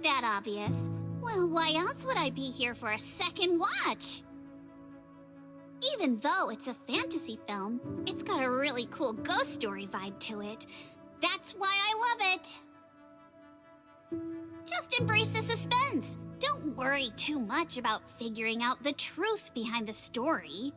that obvious. Well, why else would I be here for a second watch? Even though it's a fantasy film, it's got a really cool ghost story vibe to it. That's why I love it. Just embrace the suspense. Don't worry too much about figuring out the truth behind the story.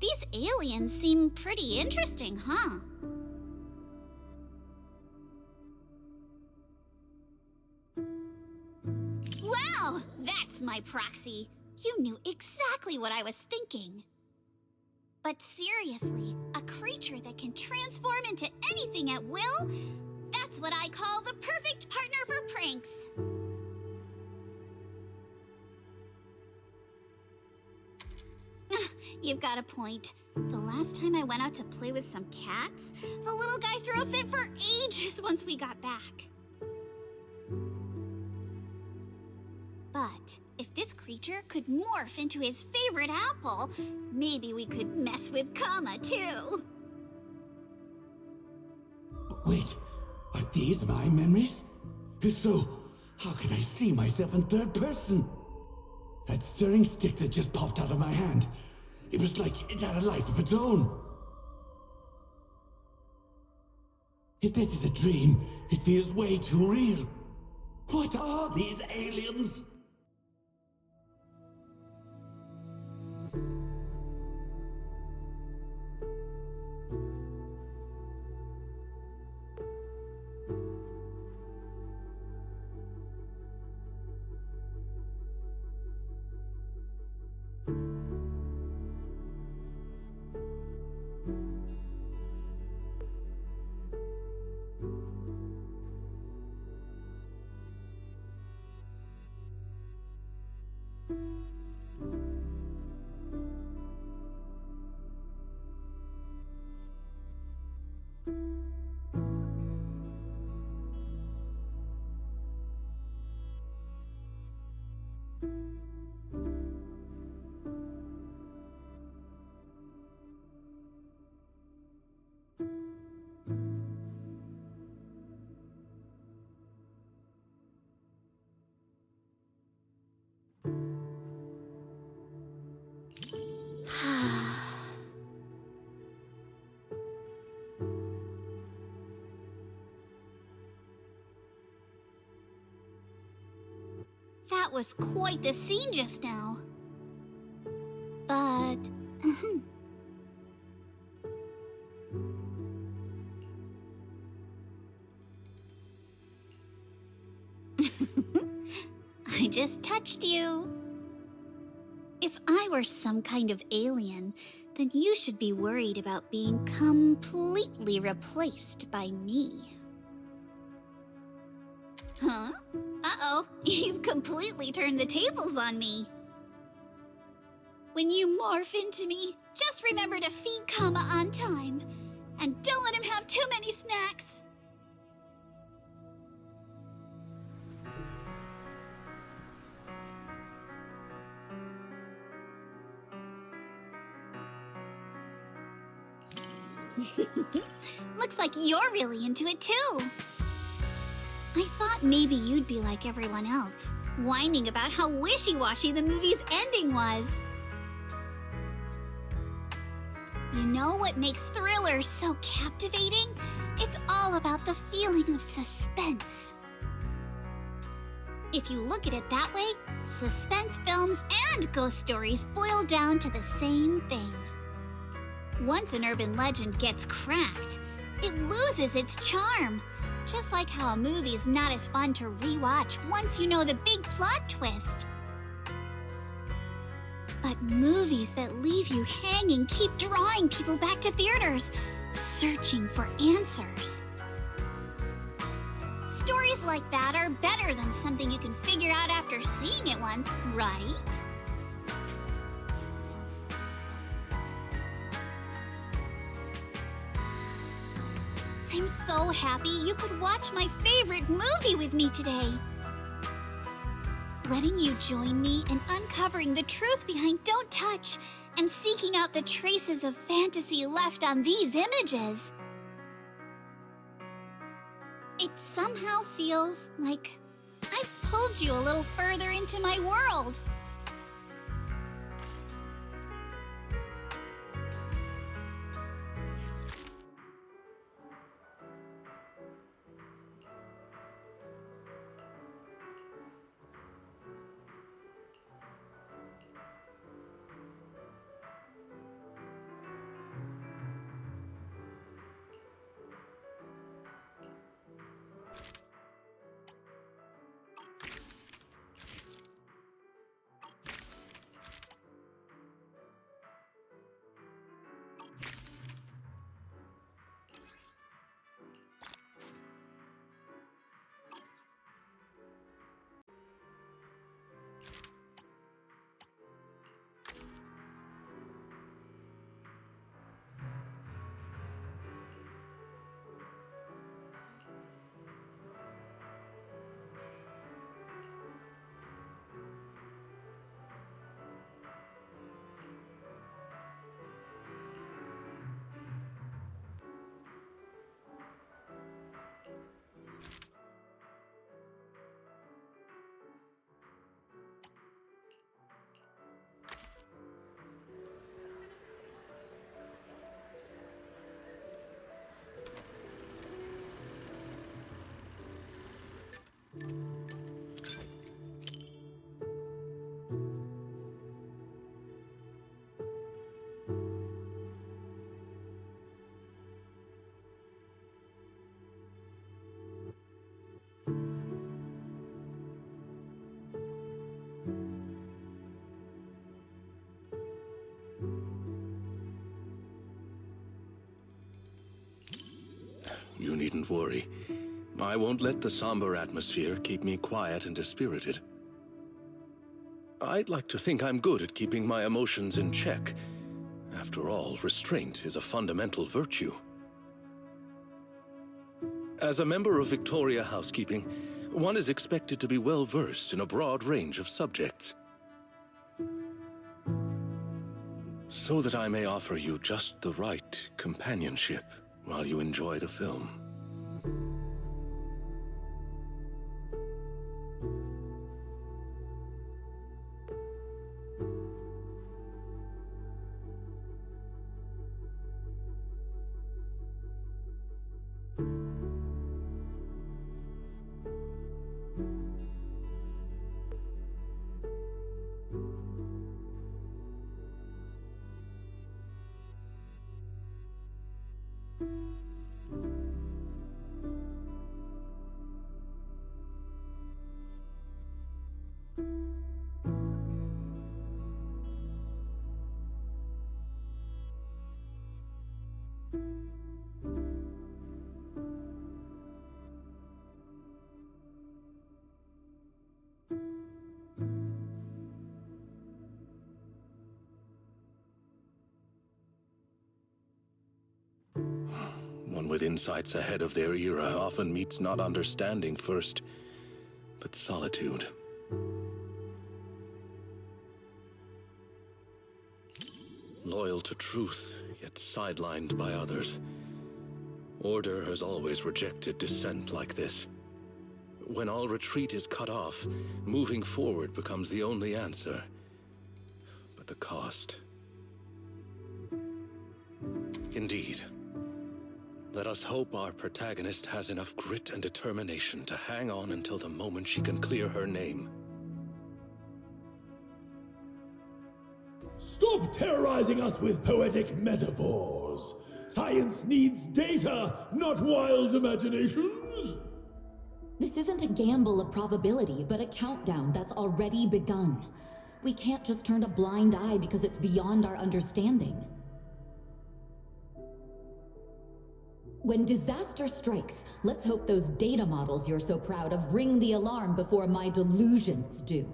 These aliens seem pretty interesting, huh? Wow, that's my proxy. You knew exactly what I was thinking. But seriously, a creature that can transform into anything at will? That's what I call the perfect partner for pranks. You've got a point. The last time I went out to play with some cats, the little guy threw a fit for ages once we got back. But if this creature could morph into his favorite apple, maybe we could mess with Kama too. Wait, are these my memories? If so, how can I see myself in third person? That stirring stick that just popped out of my hand, it was like it had a life of its own. If this is a dream, it feels way too real. What are these aliens? That was quite the scene just now. But... I just touched you. If I were some kind of alien, then you should be worried about being completely replaced by me. Huh? Uh-oh, you've completely turned the tables on me. When you morph into me, just remember to feed Kama on time. And don't let him have too many snacks. Looks like you're really into it too. I thought maybe you'd be like everyone else, whining about how wishy-washy the movie's ending was. You know what makes thrillers so captivating? It's all about the feeling of suspense. If you look at it that way, suspense films and ghost stories boil down to the same thing. Once an urban legend gets cracked, it loses its charm. Just like how a movie's not as fun to rewatch once you know the big plot twist. But movies that leave you hanging keep drawing people back to theaters, searching for answers. Stories like that are better than something you can figure out after seeing it once, right? I'm so happy you could watch my favorite movie with me today. Letting you join me in uncovering the truth behind Don't Touch and seeking out the traces of fantasy left on these images. It somehow feels like I've pulled you a little further into my world. You needn't worry. I won't let the somber atmosphere keep me quiet and dispirited. I'd like to think I'm good at keeping my emotions in check. After all, restraint is a fundamental virtue. As a member of Victoria Housekeeping, one is expected to be well-versed in a broad range of subjects. So that I may offer you just the right companionship while you enjoy the film. One with insights ahead of their era often meets not understanding first, but solitude. Loyal to truth, yet sidelined by others. Order has always rejected dissent like this. When all retreat is cut off, moving forward becomes the only answer. But the cost... Indeed. Let us hope our protagonist has enough grit and determination to hang on until the moment she can clear her name. Stop terrorizing us with poetic metaphors. Science needs data, not wild imaginations. This isn't a gamble of probability, but a countdown that's already begun. We can't just turn a blind eye because it's beyond our understanding. When disaster strikes, let's hope those data models you're so proud of ring the alarm before my delusions do.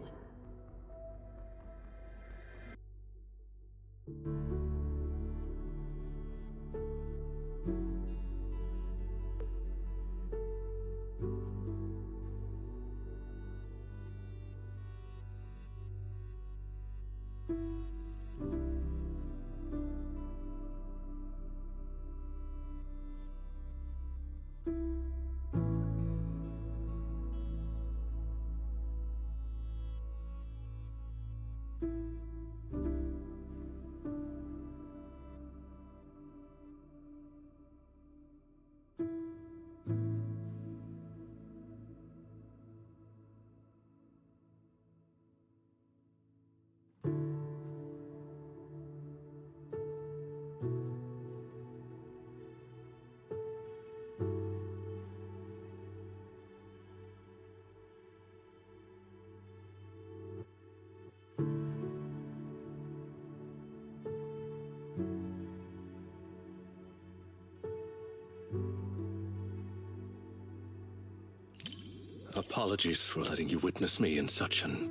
Apologies for letting you witness me in such an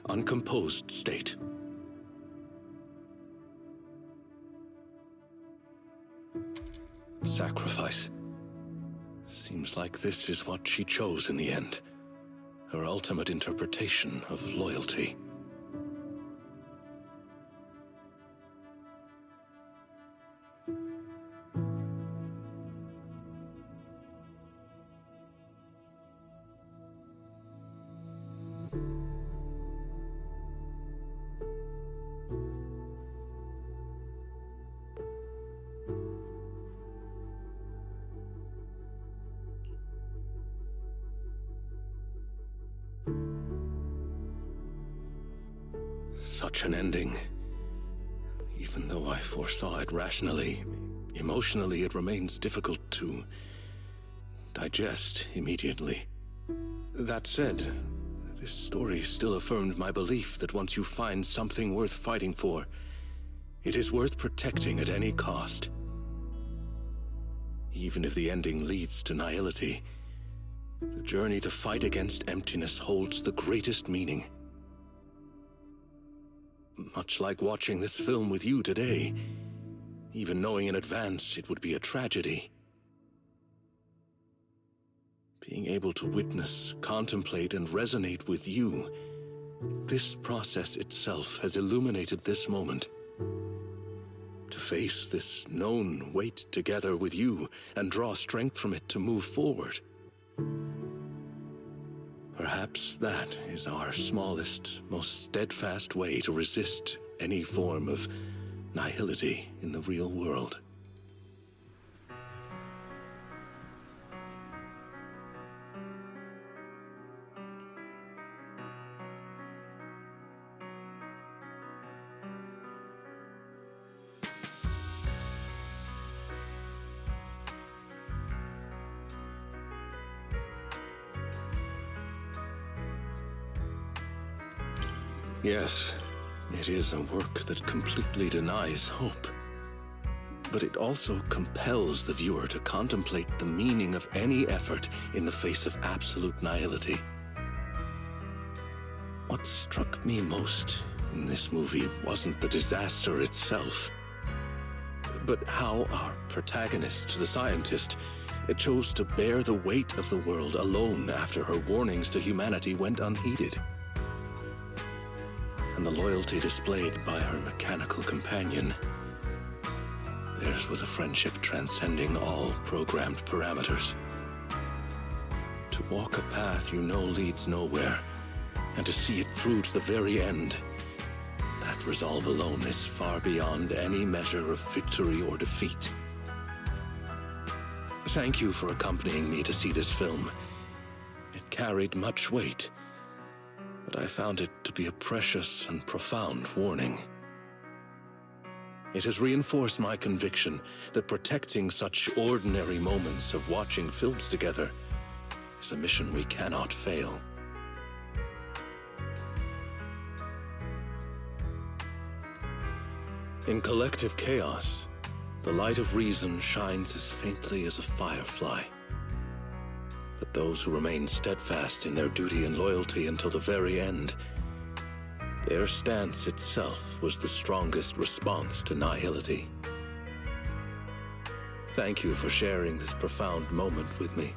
uncomposed state. Sacrifice. Seems like this is what she chose in the end. Her ultimate interpretation of loyalty. Such an ending. Even though I foresaw it rationally, emotionally it remains difficult to digest immediately. That said, this story still affirmed my belief that once you find something worth fighting for, it is worth protecting at any cost. Even if the ending leads to nihility, the journey to fight against emptiness holds the greatest meaning. Much like watching this film with you today, even knowing in advance it would be a tragedy. Being able to witness, contemplate, and resonate with you, this process itself has illuminated this moment. To face this known weight together with you and draw strength from it to move forward. Perhaps that is our smallest, most steadfast way to resist any form of nihility in the real world. Yes, it is a work that completely denies hope. But it also compels the viewer to contemplate the meaning of any effort in the face of absolute nihility. What struck me most in this movie wasn't the disaster itself, but how our protagonist, the scientist, chose to bear the weight of the world alone after her warnings to humanity went unheeded. And the loyalty displayed by her mechanical companion. Theirs was a friendship transcending all programmed parameters. To walk a path you know leads nowhere, and to see it through to the very end, that resolve alone is far beyond any measure of victory or defeat. Thank you for accompanying me to see this film. It carried much weight, but I found it to be a precious and profound warning. It has reinforced my conviction that protecting such ordinary moments of watching films together is a mission we cannot fail. In collective chaos, the light of reason shines as faintly as a firefly. But those who remain steadfast in their duty and loyalty until the very end, their stance itself was the strongest response to nihility. Thank you for sharing this profound moment with me.